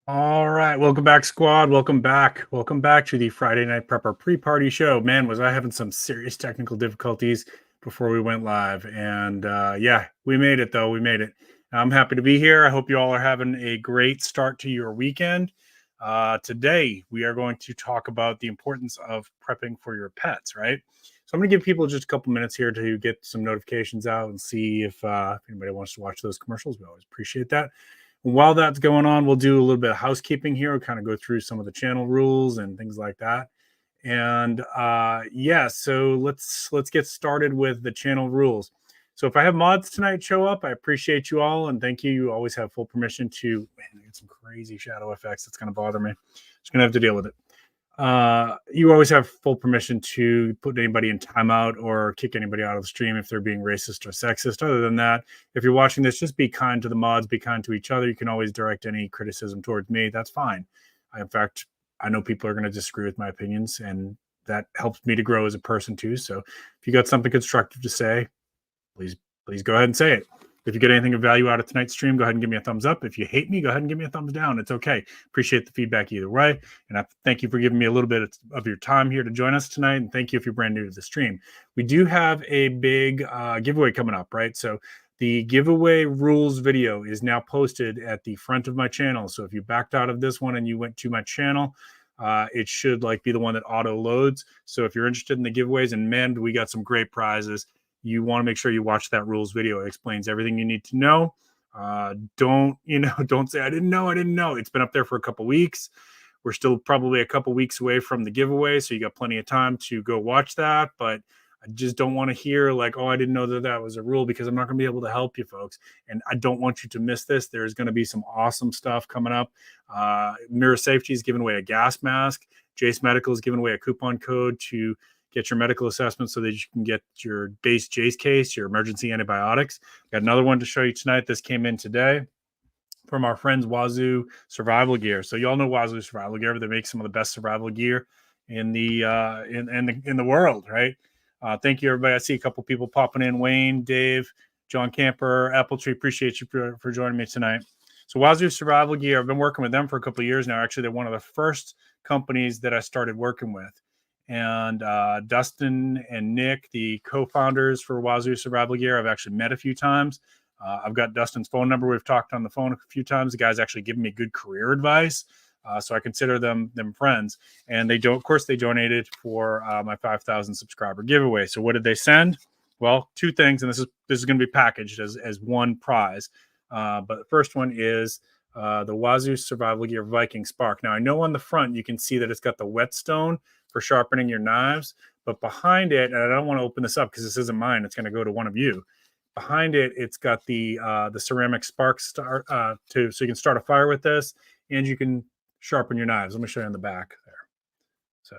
All right, welcome back, squad. Welcome back. Welcome back to the Friday Night Prepper pre-party show. Man, was I having some serious technical difficulties before we went live, and yeah, we made it though. We made it. I'm happy to be here. I hope you all are having a great start to your weekend. Today, we are going to talk about the importance of prepping for your pets. Right. So I'm going to give people just a couple minutes here to get some notifications out and see if anybody wants to watch those commercials. We always appreciate that. While that's going on, we'll do a little bit of housekeeping here. We'll kind of go through some of the channel rules and things like that. And yeah, so let's get started with the channel rules. So if I have mods tonight show up, I appreciate you all and thank you. You always have full permission to, man, I get some crazy shadow effects. That's going to bother me. Just going to have to deal with it. You always have full permission to put anybody in timeout or kick anybody out of the stream if they're being racist or sexist. Other than that, if you're watching this, just be kind to the mods, be kind to each other. You can always direct any criticism towards me. That's fine. In fact, I know people are going to disagree with my opinions, and that helps me to grow as a person too. So if you got something constructive to say, please go ahead and say it. If you get anything of value out of tonight's stream, go ahead and give me a thumbs up. If you hate me, go ahead and give me a thumbs down. It's okay. Appreciate the feedback either way. And I thank you for giving me a little bit of your time here to join us tonight. And thank you if you're brand new to the stream. We do have a big giveaway coming up, right? So the giveaway rules video is now posted at the front of my channel. So if you backed out of this one and you went to my channel, it should be the one that auto loads. So if you're interested in the giveaways, and man, we got some great prizes. You want to make sure you watch that rules video. It explains everything you need to know. Don't say I didn't know. It's been up there for a couple weeks. We're still probably a couple weeks away from the giveaway, so you got plenty of time to go watch that. But I just don't want to hear oh, I didn't know that was a rule, because I'm not going to be able to help you folks. And I don't want you to miss this. There's going to be some awesome stuff coming up. Mirror Safety is giving away a gas mask. Jace Medical is giving away a coupon code to get your medical assessment so that you can get your base Jace case, your emergency antibiotics. Got another one to show you tonight. This came in today from our friends Wazoo Survival Gear. So you all know Wazoo Survival Gear. They make some of the best survival gear in the in the world, right? Thank you, everybody. I see a couple people popping in. Wayne, Dave, John Camper, Apple Tree. Appreciate you for joining me tonight. So Wazoo Survival Gear, I've been working with them for a couple of years now. Actually, they're one of the first companies that I started working with. And Dustin and Nick, the co-founders for Wazoo Survival Gear, I've actually met a few times. I've got Dustin's phone number. We've talked on the phone a few times. The guy's actually given me good career advice. So I consider them friends. And they donated for my 5,000 subscriber giveaway. So what did they send? Well, two things, and this is going to be packaged as one prize. But the first one is the Wazoo Survival Gear Viking Spark. Now, I know on the front you can see that it's got the Whetstone for sharpening your knives, but behind it, and I don't want to open this up because this isn't mine, it's going to go to one of you. Behind it, it's got the ceramic spark start so you can start a fire with this, and you can sharpen your knives. Let me show you on the back there. So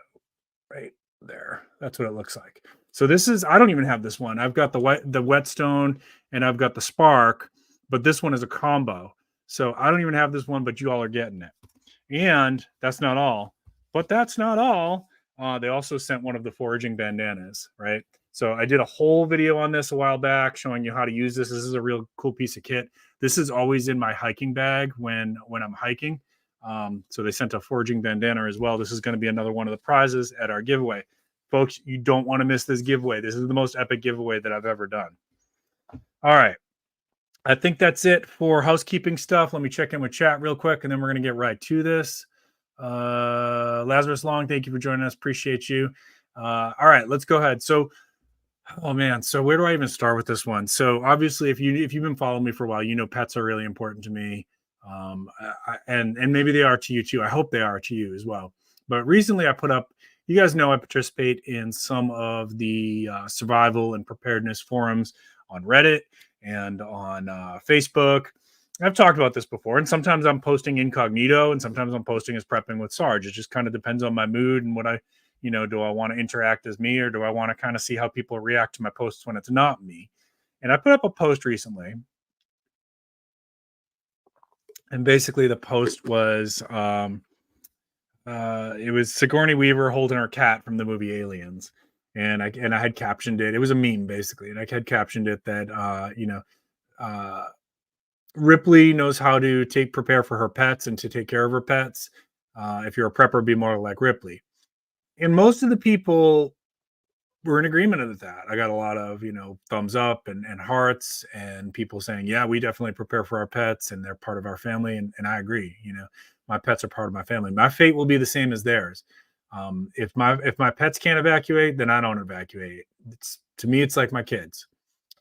right there, that's what it looks like. So this is, I don't even have this one. I've got the Whetstone and I've got the spark, but this one is a combo. So I don't even have this one, but you all are getting it. And that's not all. But that's not all. They also sent one of the foraging bandanas, right? So I did a whole video on this a while back showing you how to use this. This is a real cool piece of kit. This is always in my hiking bag when I'm hiking. So they sent a foraging bandana as well. This is going to be another one of the prizes at our giveaway. Folks, you don't want to miss this giveaway. This is the most epic giveaway that I've ever done. All right. I think that's it for housekeeping stuff. Let me check in with chat real quick, and then we're going to get right to this. Lazarus Long, thank you for joining us. Appreciate you. All right, let's go ahead. So, oh man, so where do I even start with this one? So obviously, if you've been following me for a while, you know pets are really important to me, and maybe they are to you too. I hope they are to you as well. But recently, I put up. You guys know I participate in some of the survival and preparedness forums on Reddit and on Facebook. I've talked about this before, and sometimes I'm posting incognito, and sometimes I'm posting as prepping with Sarge. It just kind of depends on my mood and what do I want to interact as me, or do I want to kind of see how people react to my posts when it's not me? And I put up a post recently, and basically the post was it was Sigourney Weaver holding her cat from the movie Aliens, and I had captioned it. It was a meme basically, and I had captioned it that Ripley knows how to prepare for her pets and to take care of her pets. If you're a prepper, be more like Ripley. And most of the people were in agreement with that. I got a lot of, thumbs up and hearts and people saying, yeah, we definitely prepare for our pets and they're part of our family. And I agree, my pets are part of my family. My fate will be the same as theirs. If my pets can't evacuate, then I don't evacuate. To me, it's like my kids.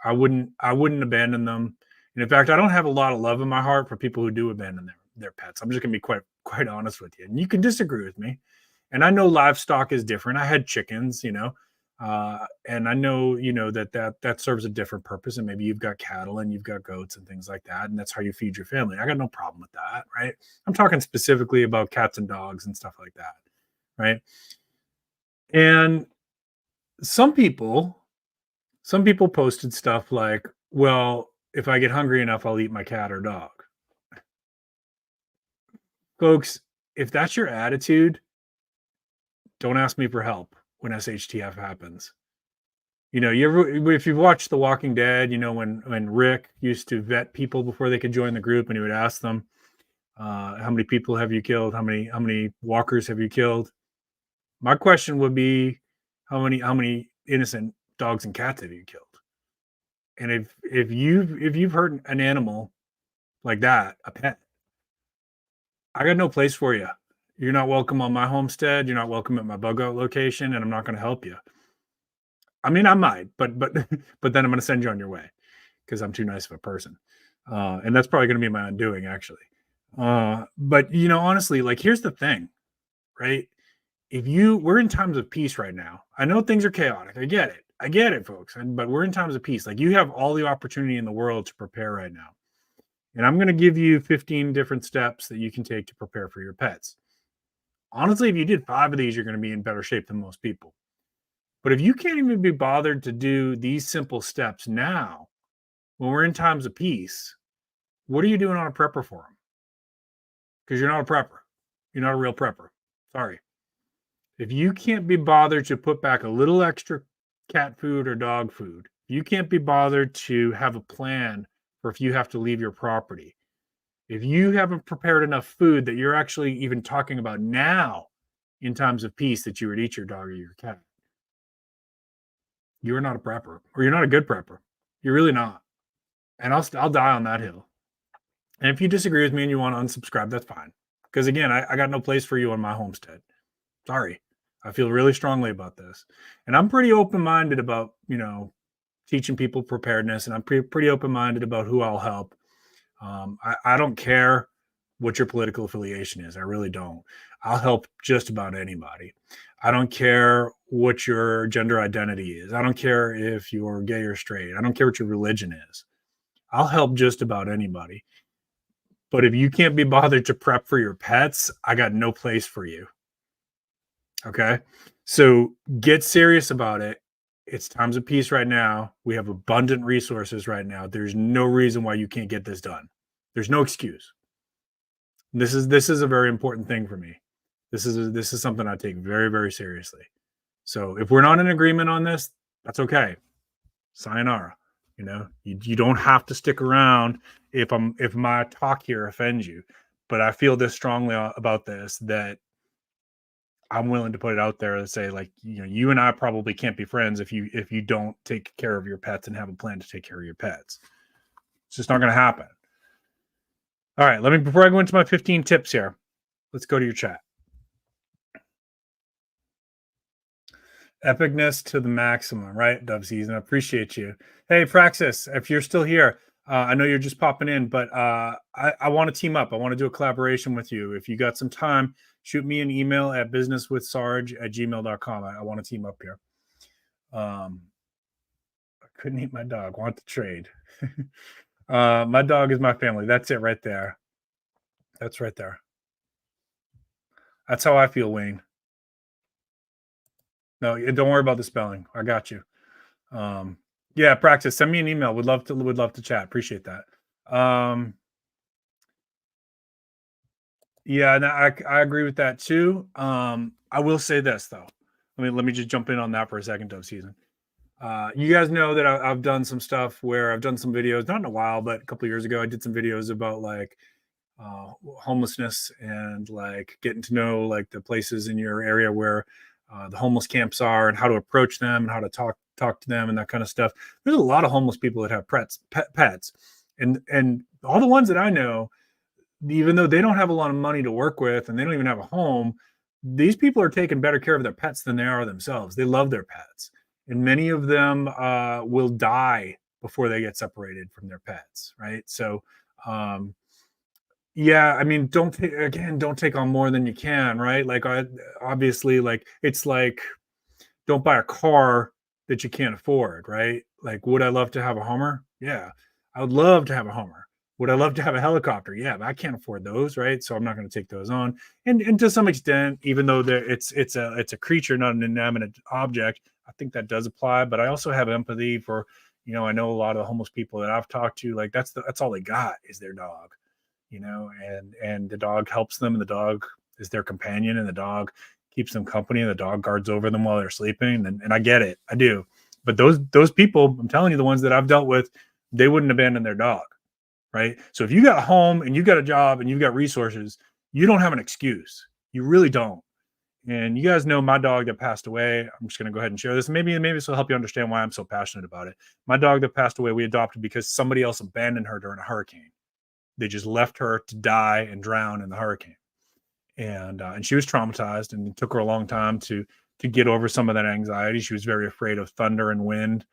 I wouldn't abandon them. And in fact, I don't have a lot of love in my heart for people who do abandon their pets. I'm just gonna be quite honest with you. And you can disagree with me. And I know livestock is different. I had chickens, and I know, that serves a different purpose. And maybe you've got cattle and you've got goats and things like that. And that's how you feed your family. I got no problem with that, right? I'm talking specifically about cats and dogs and stuff like that, right? And some people some people posted stuff like, well, if I get hungry enough, I'll eat my cat or dog. Folks, if that's your attitude, don't ask me for help when SHTF happens. If you've watched The Walking Dead, when Rick used to vet people before they could join the group, and he would ask them, "How many people have you killed? How many walkers have you killed?" My question would be, how many innocent dogs and cats have you killed? And if you've hurt an animal like that, a pet, I got no place for you. You're not welcome on my homestead. You're not welcome at my bug out location, and I'm not going to help you. I mean, I might, but but then I'm going to send you on your way because I'm too nice of a person, and that's probably going to be my undoing, actually. But honestly, like, here's the thing, right? We're in times of peace right now. I know things are chaotic. I get it, folks. But we're in times of peace. Like, you have all the opportunity in the world to prepare right now. And I'm going to give you 15 different steps that you can take to prepare for your pets. Honestly, if you did 5 of these, you're going to be in better shape than most people. But if you can't even be bothered to do these simple steps now, when we're in times of peace, what are you doing on a prepper forum? Because you're not a prepper. You're not a real prepper. Sorry. If you can't be bothered to put back a little extra cat food or dog food, you can't be bothered to have a plan for if you have to leave your property. If you haven't prepared enough food that you're actually even talking about now in times of peace that you would eat your dog or your cat, you're not a prepper, or you're not a good prepper. You're really not. And I'll die on that hill. And if you disagree with me and you want to unsubscribe, that's fine. Because again, I got no place for you on my homestead. Sorry. I feel really strongly about this. And I'm pretty open-minded about, teaching people preparedness. And I'm pretty open-minded about who I'll help. I don't care what your political affiliation is. I really don't. I'll help just about anybody. I don't care what your gender identity is. I don't care if you're gay or straight. I don't care what your religion is. I'll help just about anybody. But if you can't be bothered to prep for your pets, I got no place for you. Okay. So get serious about it. It's times of peace right now. We have abundant resources right now. There's no reason why you can't get this done. There's no excuse. This is a very important thing for me. This is something I take very, very seriously. So if we're not in agreement on this, that's okay. Sayonara. You don't have to stick around if my talk here offends you. But I feel this strongly about this, that I'm willing to put it out there and say, like, you and I probably can't be friends if you don't take care of your pets and have a plan to take care of your pets. It's just not going to happen. All right, before I go into my 15 tips here, let's go to your chat. Epicness to the maximum, right? Dove season. I appreciate you. Hey, Praxis, if you're still here, I know you're just popping in, but I want to team up. I want to do a collaboration with you. If you got some time, shoot me an email at businesswithsarge@gmail.com. I want to team up here. I couldn't eat my dog. Want to trade. My dog is my family. That's it right there. That's right there. That's how I feel, Wayne. No, don't worry about the spelling. I got you. Yeah, Practice. Send me an email. Would love to chat. Appreciate that. Yeah, and I agree with that too. I will say this though. Let me just jump in on that for a second, Dove season. You guys know that I've done some stuff where I've done some videos, not in a while, but a couple of years ago, I did some videos about like homelessness and like getting to know like the places in your area where the homeless camps are and how to approach them and how to talk to them and that kind of stuff. There's a lot of homeless people that have pets, and all the ones that I know, even though they don't have a lot of money to work with and they don't even have a home, these people are taking better care of their pets than they are themselves. They love their pets, and many of them will die before they get separated from their pets, right? So yeah, I mean, don't take on more than you can, right? Like, obviously, like it's like don't buy a car that you can't afford, right? Like, would I love to have a Hummer? Yeah, I would love to have a Hummer. Would I love to have a helicopter? Yeah, but I can't afford those, right? So I'm not going to take those on. And to some extent, even though it's a creature, not an inanimate object, I think that does apply. But I also have empathy for, I know a lot of the homeless people that I've talked to. Like that's all they got is their dog, and the dog helps them, and the dog is their companion, and the dog keeps them company, and the dog guards over them while they're sleeping. And I get it, I do. But those people, I'm telling you, the ones that I've dealt with, they wouldn't abandon their dog, right? So if you got a home and you got a job and you got resources, you don't have an excuse. You really don't. And you guys know my dog that passed away. I'm just going to go ahead and share this. Maybe this will help you understand why I'm so passionate about it. My dog that passed away, we adopted because somebody else abandoned her during a hurricane. They just left her to die and drown in the hurricane, and she was traumatized, and it took her a long time to get over some of that anxiety. She was very afraid of thunder and wind,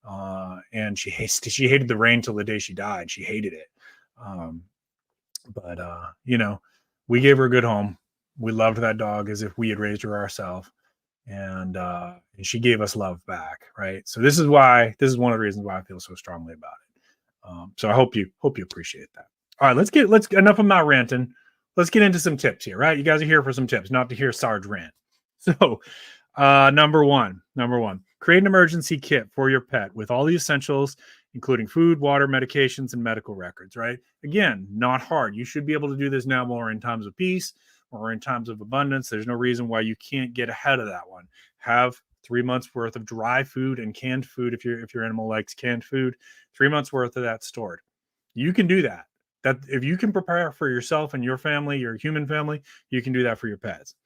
and she hated the rain till the day she died. She hated it, but we gave her a good home. We loved that dog as if we had raised her ourselves, and she gave us love back, right? So this is one of the reasons why I feel so strongly about it. So I hope you appreciate that. All right, let's enough of my ranting. Let's get into some tips here, right? You guys are here for some tips, not to hear Sarge rant. So, number one, create an emergency kit for your pet with all the essentials, including food, water, medications, and medical records, right? Again, not hard. You should be able to do this now more in times of peace or in times of abundance. There's no reason why you can't get ahead of that one. Have 3 months worth of dry food and canned food if your animal likes canned food, 3 months worth of that stored. You can do that. That if you can prepare for yourself and your family, your human family, you can do that for your pets.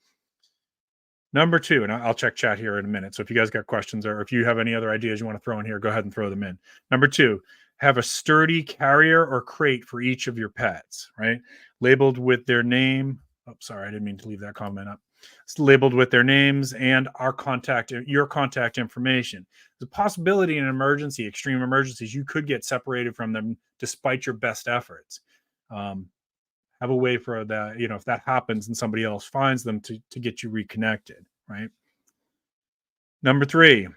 Number two, and I'll check chat here in a minute. So if you guys got questions or if you have any other ideas you want to throw in here, go ahead and throw them in. Number two, have a sturdy carrier or crate for each of your pets, right? Labeled with their name. Oh, sorry, I didn't mean to leave that comment up. It's labeled with their names and your contact information. There's a possibility in an emergency, extreme emergencies, you could get separated from them despite your best efforts. Have a way for that, if that happens and somebody else finds them to get you reconnected, right? Number three,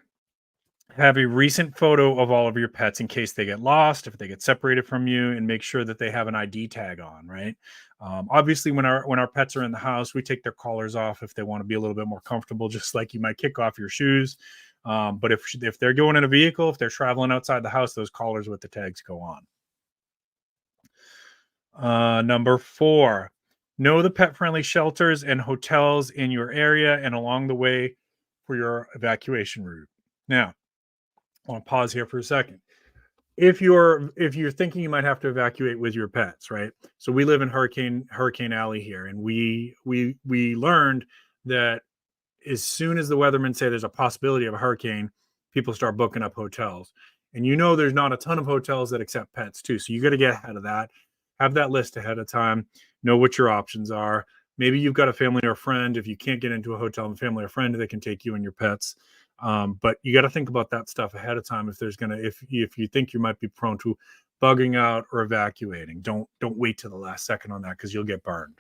have a recent photo of all of your pets in case they get lost, if they get separated from you, and make sure that they have an ID tag on, right? Obviously, when our pets are in the house, we take their collars off if they want to be a little bit more comfortable, just like you might kick off your shoes. But if they're going in a vehicle, if they're traveling outside the house, those collars with the tags go on. Number four, know the pet-friendly shelters and hotels in your area and along the way for your evacuation route. Now, I want to pause here for a second. If you're thinking you might have to evacuate with your pets, right? So we live in Hurricane Alley here, and we learned that as soon as the weathermen say there's a possibility of a hurricane, people start booking up hotels. And there's not a ton of hotels that accept pets too. So you got to get ahead of that. Have that list ahead of time. Know what your options are. Maybe you've got a family or a friend. If you can't get into a hotel, and family or friend, they can take you and your pets. But you got to think about that stuff ahead of time. If you think you might be prone to bugging out or evacuating, don't wait till the last second on that because you'll get burned.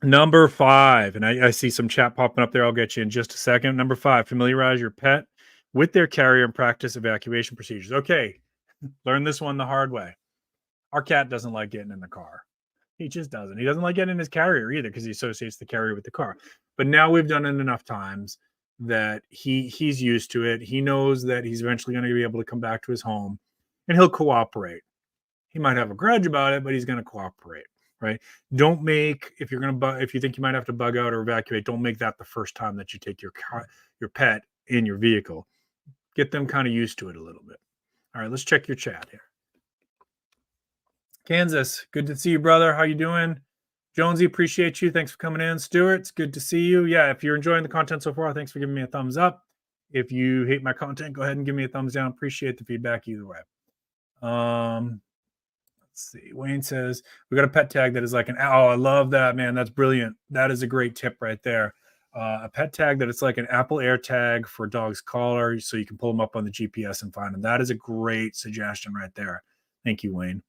Number five, and I see some chat popping up there. I'll get you in just a second. Number five, familiarize your pet with their carrier and practice evacuation procedures. Okay, learn this one the hard way. Our cat doesn't like getting in the car. He just doesn't. He doesn't like getting in his carrier either because he associates the carrier with the car. But now we've done it enough times that he's used to it. He knows that he's eventually going to be able to come back to his home, and he'll cooperate. He might have a grudge about it, but he's going to cooperate. right? Don't make, if you're going to, if you think you might have to bug out or evacuate, don't make that the first time that you take your pet in your vehicle. Get them kind of used to it a little bit. All right, let's check your chat here. Kansas, good to see you, brother. How you doing? Jonesy, appreciate you. Thanks for coming in. Stuart, it's good to see you. Yeah, if you're enjoying the content so far, thanks for giving me a thumbs up. If you hate my content, go ahead and give me a thumbs down. Appreciate the feedback either way. Let's see. Wayne says, we got a pet tag that is like an, oh, I love that, man. That's brilliant. That is a great tip right there. A pet tag that it's like an Apple AirTag for a dog's collar, so you can pull them up on the GPS and find them. That is a great suggestion right there. Thank you, Wayne.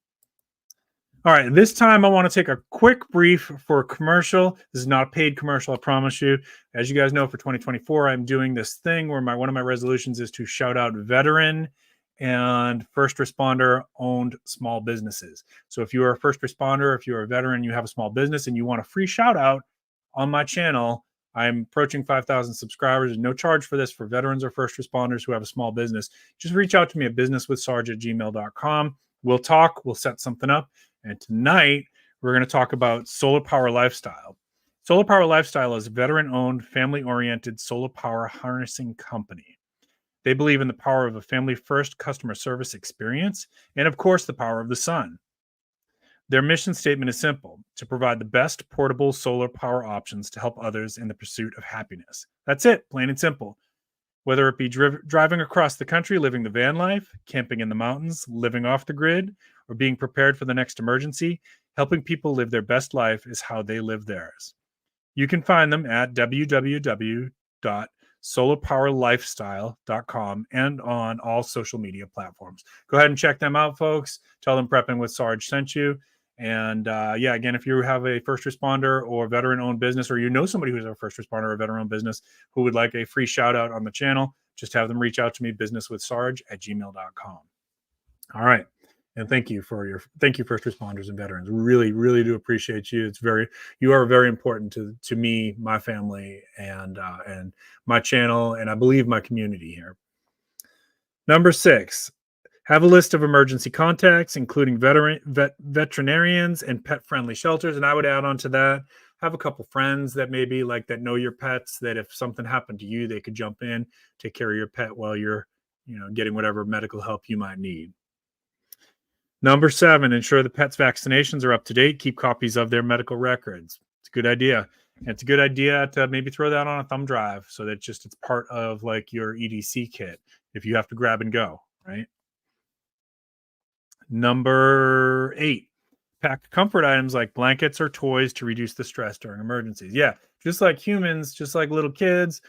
All right, this time I want to take a quick brief for a commercial. This is not a paid commercial, I promise you. As you guys know, for 2024, I'm doing this thing where one of my resolutions is to shout out veteran and first responder owned small businesses. So if you are a first responder, if you're a veteran, you have a small business and you want a free shout out on my channel, I'm approaching 5,000 subscribers. There's no charge for this for veterans or first responders who have a small business. Just reach out to me at businesswithsarge@gmail.com. We'll talk, we'll set something up. And tonight, we're going to talk about Solar Power Lifestyle. Solar Power Lifestyle is a veteran-owned, family-oriented solar power harnessing company. They believe in the power of a family-first customer service experience and, of course, the power of the sun. Their mission statement is simple: to provide the best portable solar power options to help others in the pursuit of happiness. That's it, plain and simple. Whether it be driving across the country, living the van life, camping in the mountains, living off the grid, or being prepared for the next emergency, helping people live their best life is how they live theirs. You can find them at www.solarpowerlifestyle.com and on all social media platforms. Go ahead and check them out, folks. Tell them Prepping with Sarge sent you. And yeah, again, if you have a first responder or veteran-owned business, or you know somebody who's a first responder or veteran-owned business who would like a free shout-out on the channel, just have them reach out to me, businesswithsarge@gmail.com. All right. And thank you first responders and veterans. Really, really do appreciate you. You are very important to me, my family, and my channel, and I believe my community here. Number 6. Have a list of emergency contacts, including veterinarians and pet-friendly shelters. And I would add on to that, have a couple friends that maybe like that know your pets, that if something happened to you, they could jump in, take care of your pet while you're, getting whatever medical help you might need. Number 7, ensure the pet's vaccinations are up to date. Keep copies of their medical records. It's a good idea. And it's a good idea to maybe throw that on a thumb drive so that it's part of like your EDC kit if you have to grab and go, right? Number 8, pack comfort items like blankets or toys to reduce the stress during emergencies. Yeah, just like humans, just like little kids,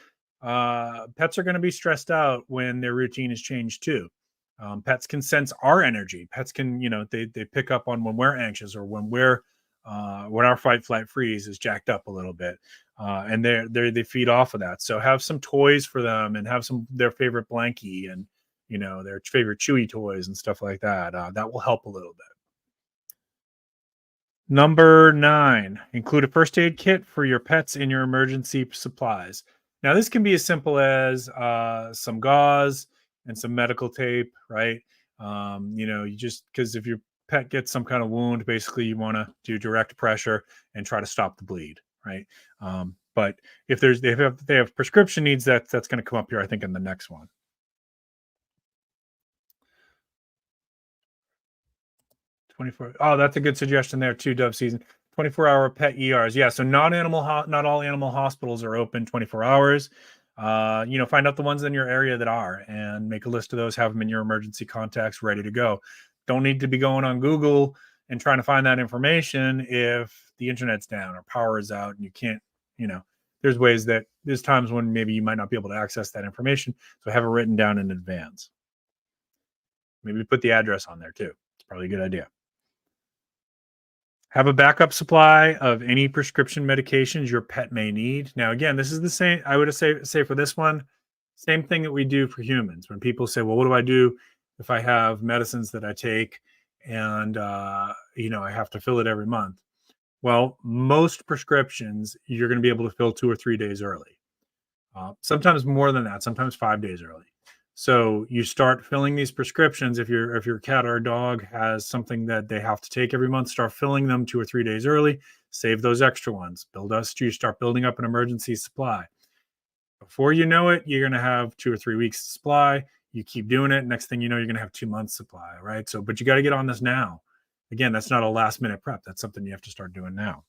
pets are going to be stressed out when their routine is changed too. Pets can sense our energy. Pets can, they pick up on when we're anxious or when our fight, flight, freeze is jacked up a little bit, and they feed off of that. So have some toys for them and have their favorite blankie and their favorite chewy toys and stuff like that. That will help a little bit. Number 9, include a first aid kit for your pets in your emergency supplies. Now, this can be as simple as some gauze and some medical tape, right? You just, because if your pet gets some kind of wound, basically you want to do direct pressure and try to stop the bleed, right? But if they have prescription needs, that's going to come up here, I think, in the next one. 24. Oh, that's a good suggestion there too, Dove Season. 24-hour pet ERs. Yeah, so not all animal hospitals are open 24 hours. Find out the ones in your area that are and make a list of those, have them in your emergency contacts ready to go. Don't need to be going on Google and trying to find that information if the internet's down or power is out and you can't, there's times when maybe you might not be able to access that information. So have it written down in advance. Maybe put the address on there too. It's probably a good idea. Have a backup supply of any prescription medications your pet may need. Now, again, this is the same. I would say for this one, same thing that we do for humans. When people say, well, what do I do if I have medicines that I take and, I have to fill it every month? Well, most prescriptions, you're going to be able to fill 2 or 3 days early. Sometimes more than that, sometimes 5 days early. So you start filling these prescriptions. If your cat or dog has something that they have to take every month, start filling them 2 or 3 days early. Save those extra ones. You start building up an emergency supply. Before you know it, you're going to have 2 or 3 weeks supply. You keep doing it. Next thing you know, you're going to have 2 months supply, right? So, but you got to get on this now. Again, that's not a last minute prep. That's something you have to start doing now.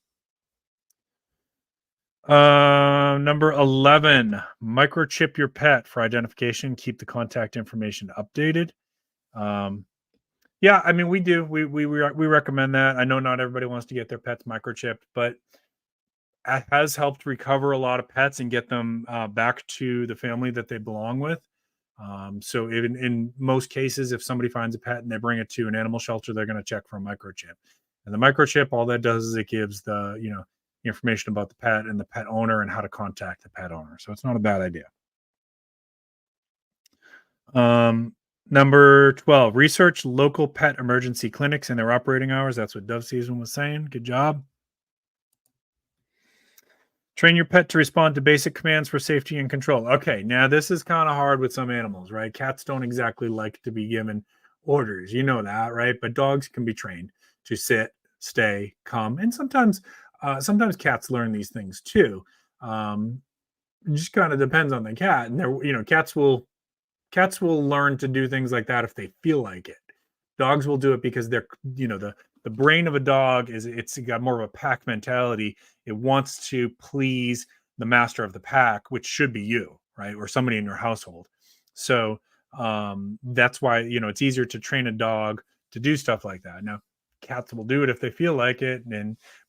Number 11, microchip your pet for identification. Keep the contact information updated. Yeah, I mean, we do. We recommend that. I know not everybody wants to get their pets microchipped, but it has helped recover a lot of pets and get them back to the family that they belong with. So in most cases, if somebody finds a pet and they bring it to an animal shelter, they're going to check for a microchip. And the microchip, all that does is it gives the information about the pet and the pet owner and how to contact the pet owner. So it's not a bad idea. Number 12, research local pet emergency clinics and their operating hours. That's what Dove Season was saying. Good job. Train your pet to respond to basic commands for safety and control. Okay, now this is kind of hard with some animals, right? Cats don't exactly like to be given orders. You know that, right? But dogs can be trained to sit, stay, come, and sometimes cats learn these things too. It just kind of depends on the cat. And cats will learn to do things like that if they feel like it. Dogs will do it because they're, the brain of a dog it's got more of a pack mentality. It wants to please the master of the pack, which should be you, right? Or somebody in your household. So that's why, it's easier to train a dog to do stuff like that. Now, cats will do it if they feel like it,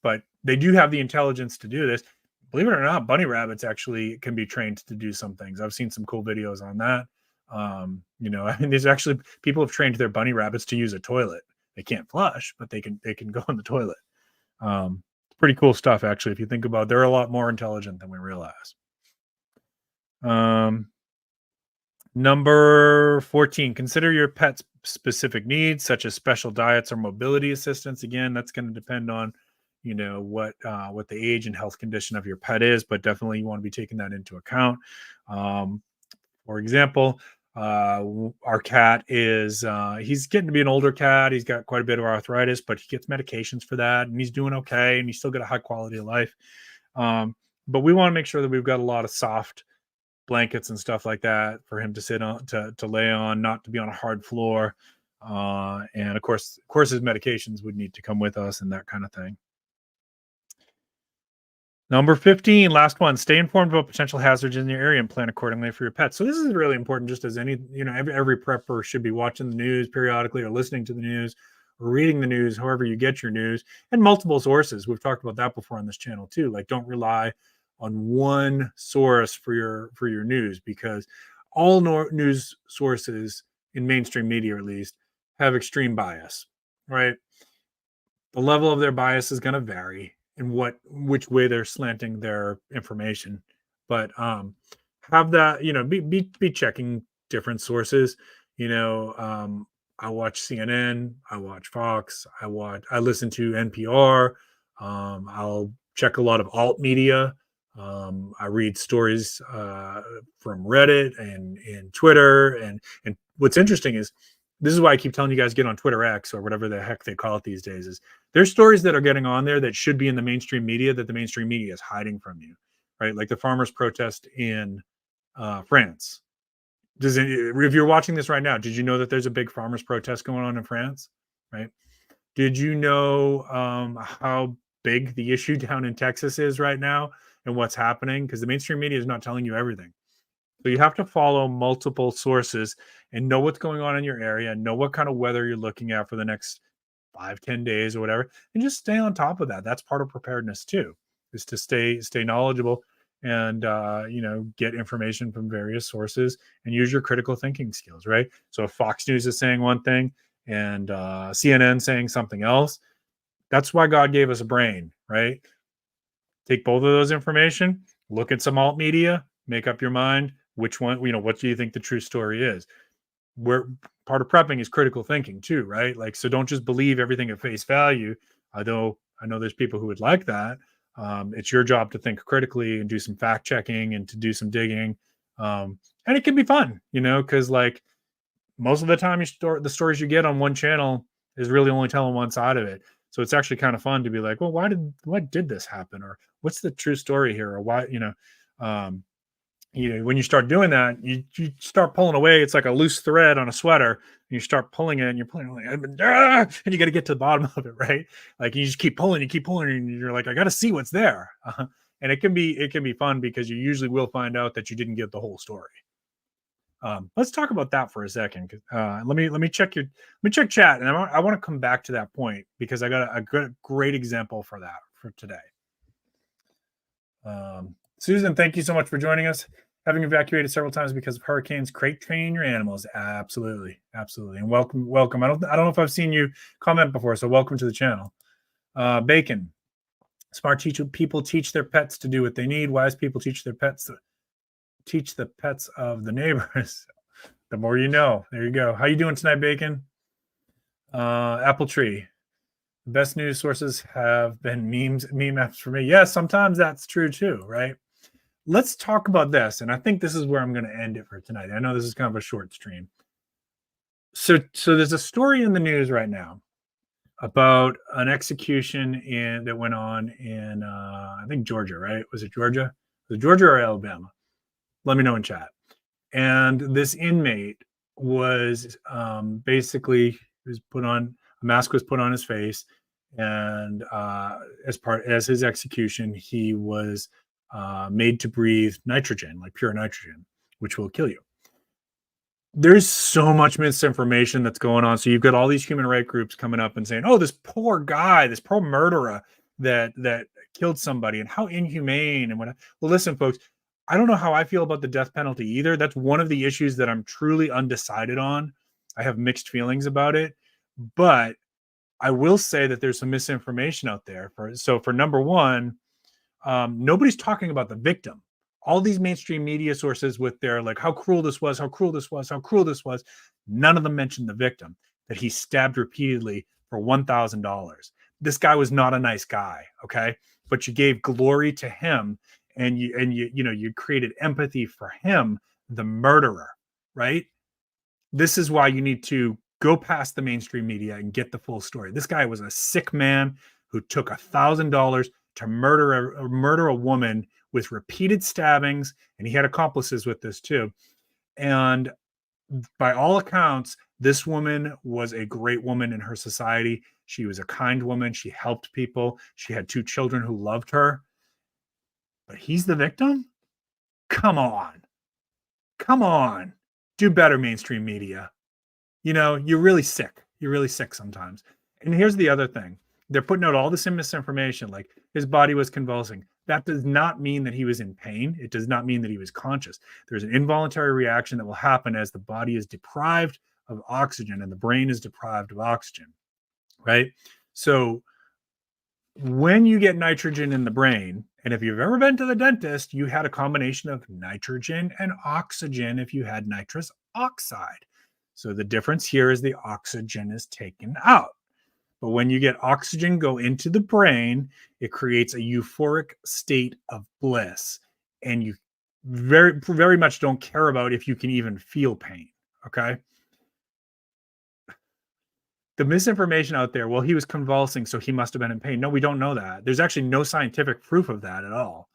but they do have the intelligence to do this. Believe it or not, bunny rabbits actually can be trained to do some things. I've seen some cool videos on that. There's actually people have trained their bunny rabbits to use a toilet. They can't flush, but they can go in the toilet. Pretty cool stuff, actually. If you think about it, they're a lot more intelligent than we realize. Number 14, consider your pet's specific needs, such as special diets or mobility assistance. Again, that's going to depend on, what the age and health condition of your pet is, but definitely you want to be taking that into account. For example, our cat is he's getting to be an older cat. He's got quite a bit of arthritis, but he gets medications for that, and he's doing okay, and he's still got a high quality of life. But we want to make sure that we've got a lot of soft blankets and stuff like that for him to sit on, to lay on, not to be on a hard floor. And of course his medications would need to come with us and that kind of thing. Number 15, last one, stay informed about potential hazards in your area and plan accordingly for your pets. So this is really important, just as every prepper should be watching the news periodically or listening to the news or reading the news, however you get your news, and multiple sources. We've talked about that before on this channel too. Like, don't rely on one source for your news, because all news sources in mainstream media, at least, have extreme bias, right? The level of their bias is going to vary in which way they're slanting their information, but have that, be checking different sources. I watch CNN, I watch Fox, I listen to NPR. I'll check a lot of alt media. I read stories from Reddit and Twitter, and what's interesting is, this is why I keep telling you guys, get on Twitter X or whatever the heck they call it these days, is there's stories that are getting on there that should be in the mainstream media that the mainstream media is hiding from you, right? Like the farmers' protest in France. If you're watching this right now, did you know that there's a big farmers' protest going on in France, right? Did you know how big the issue down in Texas is right now and what's happening? Because the mainstream media is not telling you everything. So you have to follow multiple sources and know what's going on in your area, know what kind of weather you're looking at for the next 5-10 days or whatever, and just stay on top of that. That's part of preparedness too, is to stay knowledgeable and get information from various sources and use your critical thinking skills, right? So if Fox News is saying one thing and CNN saying something else, that's why God gave us a brain, right? Take both of those information, look at some alt media, make up your mind. Which one, what do you think the true story is? Where part of prepping is critical thinking too, right? Like, so don't just believe everything at face value. Although I know there's people who would like that. It's your job to think critically and do some fact checking and to do some digging. And it can be fun, because like most of the time the stories you get on one channel is really only telling one side of it. So it's actually kind of fun to be like, well, why did this happen? Or what's the true story here? Or why, um, when you start doing that, you start pulling away. It's like a loose thread on a sweater. And you start pulling it, and you're pulling like, and you got to get to the bottom of it, right? Like you just keep pulling, and you're like, I got to see what's there. And it can be fun because you usually will find out that you didn't get the whole story. Let's talk about that for a second. Let me check chat, and I want to come back to that point because I got a great example for that for today. Susan, thank you so much for joining us. Having evacuated several times because of hurricanes, crate training your animals. Absolutely, and welcome. I don't know if I've seen you comment before, so welcome to the channel. Bacon, smart people teach their pets to do what they need. Wise people teach their pets to teach the pets of the neighbors. The more you know. There you go. How you doing tonight, Bacon? Apple Tree. The best news sources have been meme apps for me. Yes, sometimes that's true too, right? Let's talk about this, and I think this is where I'm going to end it for tonight. I know this is kind of a short stream. So there's a story in the news right now about an execution that went on in I think Georgia, right? Was it Georgia? Was it Georgia or Alabama? Let me know in chat. And this inmate was basically a mask was put on his face, and as his execution, he was made to breathe nitrogen, like pure nitrogen, which will kill you. There's so much misinformation that's going on. So you've got all these human rights groups coming up and saying, "Oh, this poor guy, this poor murderer that killed somebody, and how inhumane." And what? Well, listen, folks. I don't know how I feel about the death penalty either. That's one of the issues that I'm truly undecided on. I have mixed feelings about it, but I will say that there's some misinformation out there. For number one, nobody's talking about the victim. All these mainstream media sources with their like how cruel this was, how cruel this was, how cruel this was, none of them mentioned the victim that he stabbed repeatedly for $1,000. This guy was not a nice guy, okay? But you gave glory to him. And you created empathy for him, the murderer, right? This is why you need to go past the mainstream media and get the full story. This guy was a sick man who took $1,000 to murder a woman with repeated stabbings, and he had accomplices with this too. And by all accounts, this woman was a great woman in her society. She was a kind woman. She helped people. She had 2 children who loved her. But he's the victim? Come on. Do better, mainstream media. You're really sick. You're really sick sometimes. And here's the other thing. They're putting out all this misinformation, like his body was convulsing. That does not mean that he was in pain. It does not mean that he was conscious. There's an involuntary reaction that will happen as the body is deprived of oxygen and the brain is deprived of oxygen, right? So when you get nitrogen in the brain, and if you've ever been to the dentist, you had a combination of nitrogen and oxygen if you had nitrous oxide. So the difference here is the oxygen is taken out. But when you get oxygen go into the brain, it creates a euphoric state of bliss. And you very, very much don't care about if you can even feel pain, okay? The misinformation out there, well, he was convulsing, so he must have been in pain. No, we don't know that. There's actually no scientific proof of that at all.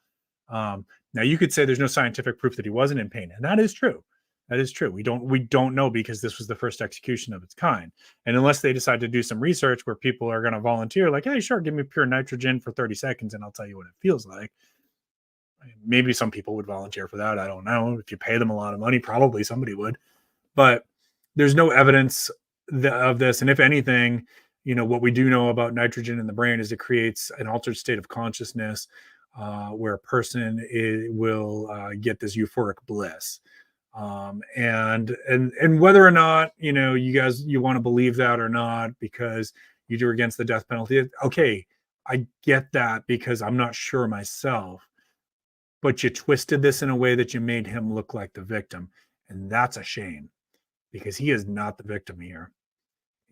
Now, you could say there's no scientific proof that he wasn't in pain, and that is true. That is true. We don't know because this was the first execution of its kind. And unless they decide to do some research where people are going to volunteer, like, hey, sure, give me pure nitrogen for 30 seconds and I'll tell you what it feels like. Maybe some people would volunteer for that. I don't know. If you pay them a lot of money, probably somebody would. But there's no evidence of this. And if anything, what we do know about nitrogen in the brain is it creates an altered state of consciousness where a person will get this euphoric bliss. And whether or not, you want to believe that or not, because you're against the death penalty. Okay. I get that because I'm not sure myself, but you twisted this in a way that you made him look like the victim. And that's a shame because he is not the victim here.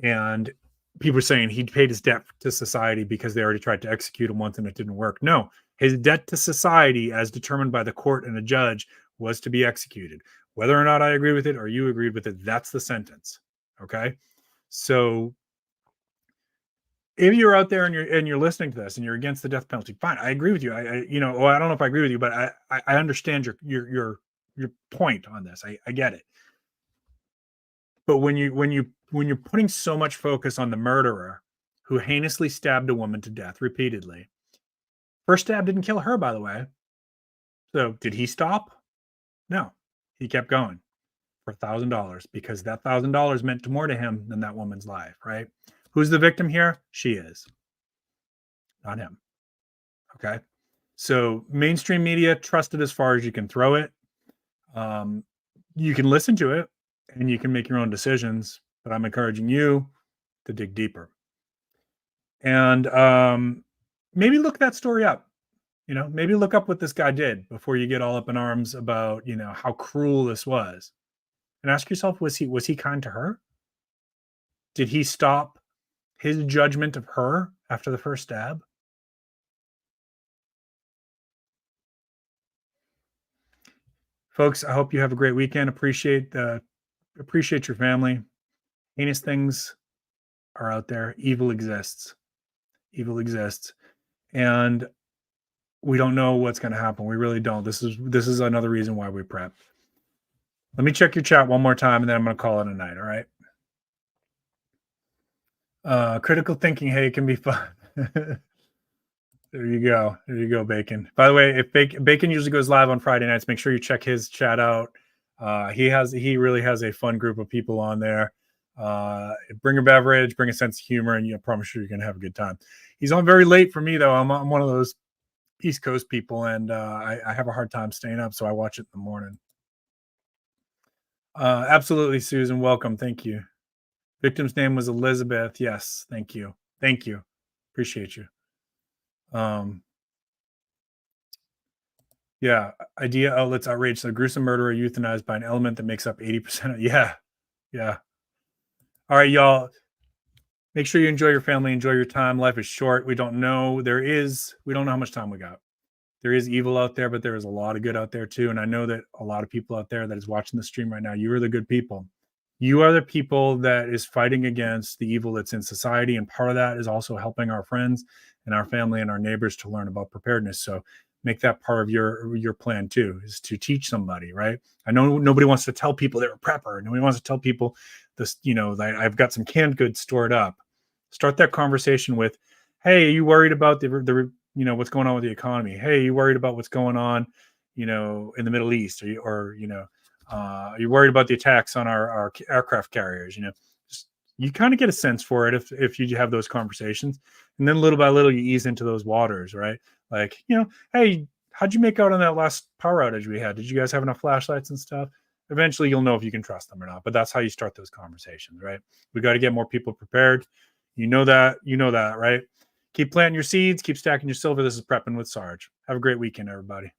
And people are saying he paid his debt to society because they already tried to execute him once and it didn't work. No, his debt to society, as determined by the court and a judge, was to be executed. Whether or not I agree with it or you agreed with it, that's the sentence. Okay. So if you're out there and you're listening to this and you're against the death penalty, fine. I agree with you. I well, I don't know if I agree with you, but I understand your point on this. I get it. But when you're putting so much focus on the murderer who heinously stabbed a woman to death repeatedly, first stab didn't kill her, by the way. So did he stop? No, he kept going for $1,000 because that $1,000 meant more to him than that woman's life, right? Who's the victim here? She is, not him. Okay. So mainstream media, trust it as far as you can throw it. You can listen to it and you can make your own decisions, but I'm encouraging you to dig deeper. And maybe look that story up. Maybe look up what this guy did before you get all up in arms about, how cruel this was. And ask yourself, was he kind to her? Did he stop his judgment of her after the first stab? Folks, I hope you have a great weekend. Appreciate your family. Heinous things are out there. Evil exists. And we don't know what's going to happen. We really don't. This is another reason why we prep. Let me check your chat one more time and then I'm going to call it a night. All right. Critical thinking, hey, it can be fun. There you go, Bacon. By the way, if Bacon usually goes live on Friday nights, make sure you check his chat out. He really has a fun group of people on there. Bring a beverage, bring a sense of humor, and I promise you're going to have a good time. He's on very late for me, though. I'm one of those East Coast people, and I have a hard time staying up, so I watch it in the morning. Absolutely, Susan. Welcome. Thank you. Victim's name was Elizabeth. Yes. Thank you. Appreciate you. Yeah. Idea outlets outraged. So gruesome murderer euthanized by an element that makes up 80%. Yeah. All right, y'all. Make sure you enjoy your family, enjoy your time. Life is short. We don't know. We don't know how much time we got. There is evil out there, but there is a lot of good out there too. And I know that a lot of people out there that is watching the stream right now, you are the good people. You are the people that is fighting against the evil that's in society. And part of that is also helping our friends and our family and our neighbors to learn about preparedness. So make that part of your plan too, is to teach somebody, right? I know nobody wants to tell people they're a prepper. Nobody wants to tell people this, that I've got some canned goods stored up. Start that conversation with, hey, are you worried about the what's going on with the economy? Hey, are you worried about what's going on, in the Middle East? Are you worried about the attacks on our aircraft carriers? You kind of get a sense for it if you have those conversations, and then little by little you ease into those waters, right? Like, hey, how'd you make out on that last power outage we had? Did you guys have enough flashlights and stuff? Eventually you'll know if you can trust them or not, but that's how you start those conversations, right? We got to get more people prepared. You know that, right? Keep planting your seeds, keep stacking your silver. This is Prepping with Sarge. Have a great weekend, everybody.